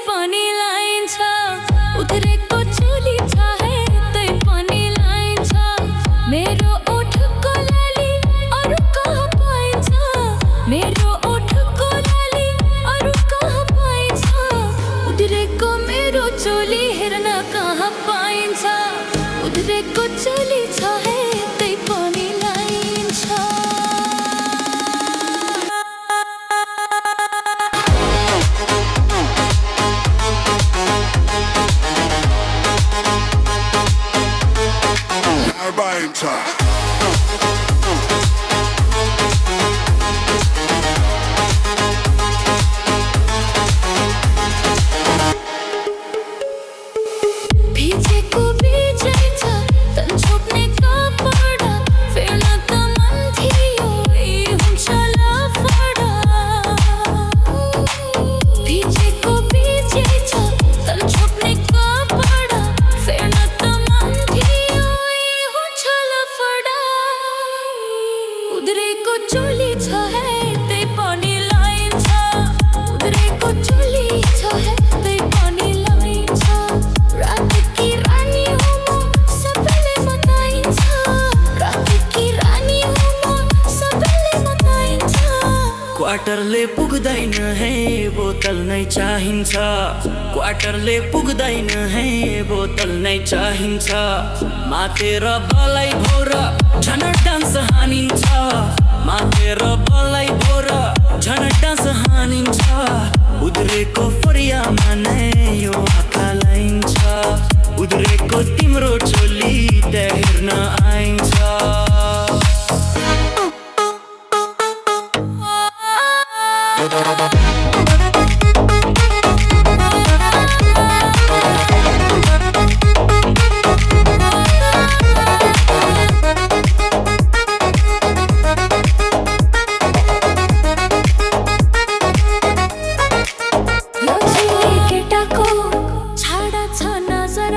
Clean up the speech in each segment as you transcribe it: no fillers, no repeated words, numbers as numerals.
पनि लाइन्छ उध्रेको चोली छ है तै पनि लाइन्छ मेरो ओठको लाली अरु कहाँ पाइन्छ मेरो ओठको लाली अरु कहाँ पाइन्छ उध्रेको मेरो चोली हेर्न कहाँ पाइन्छ उध्रेको चोली छ है तै पनि लाइन्छ भिजेको भिजै छ तन छोप्ने कपडा फेर्न त मन थियो हुन्छ लफडा भिजेको भिजै छ तन छोप्ने कपडा फेर्न त मन थियो हुन्छ लफडा उध्रेको चोली छ है तै पनि लाइन्छ उध्रेको चोली छ है तै पनि लाइन्छ रातकी रानी हो म सबैले बताइन्छ रातकी रानी हो म सबैले बताइन्छ क्वार्टरले पुग्दैन है बोतल नै चाहिन्छ क्वार्टरले पुग्दैन है बोतल नै चाहिन्छ मातेर बलाई भोर झन डान्स हानिन्छ मातेर बलाई भोर झन डान्स हानिन्छ उध्रेको फरियामा नै यो आँखा लाइन्छ उध्रेको तिम्रो चोली त्यहाँ हेर्न आइन्छ यो झिले केटाको छाडा छ नजर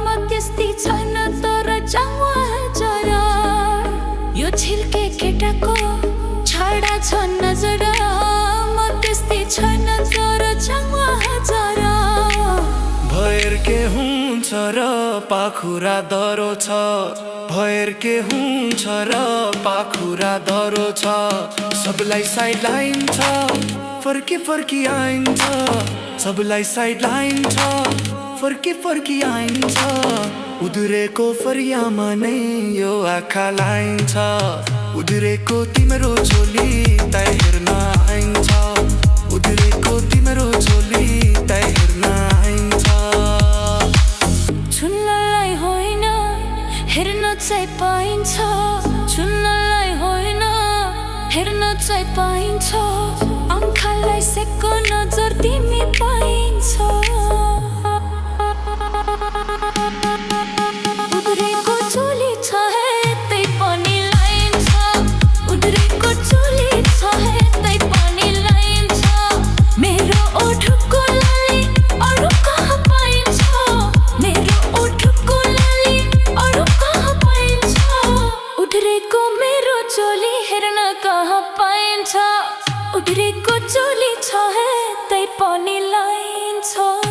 मध्यस्थी छैन तर चावा जरा यो झिल्के केटाको छाडा छ नजर मध्यस्थी छैन तर चावा जरा भएर के हुन्छ र पाखुरा दरो छ भएर के हुन्छ र पाखुरा दरो छ सबलाई साइड लाइन छ फर्की फर्की आइन्छ सबलाई साइड लाइन छ फर्की फर्की आइन्छ उध्रेको फरियामा नै यो आँखा लाइन्छ उध्रेको तिम्रो चोली तै हेर्न आइन्छ उध्रेको तिम्रो चोली तै हेर्न आइन्छ छुन्नलाई होइन हेर्न चाहिँ पाइन्छ छुन्नलाई होइन हेर्न चाहिँ पाइन्छ आँखालाई सेको नजर तिमी पाइन्छ उध्रेको चोली छ है तै पनि लाइन्छ उध्रेको चोली छ है तै पनि लाइन्छ मेरो ओठको लाली अरु कहाँ पाइन्छ मेरो ओठको लाली अरु कहाँ पाइन्छ उध्रेको मेरो चोली हेर्न कहाँ पाइन्छ उध्रेको चोली छ है तै पनि लाइन्छ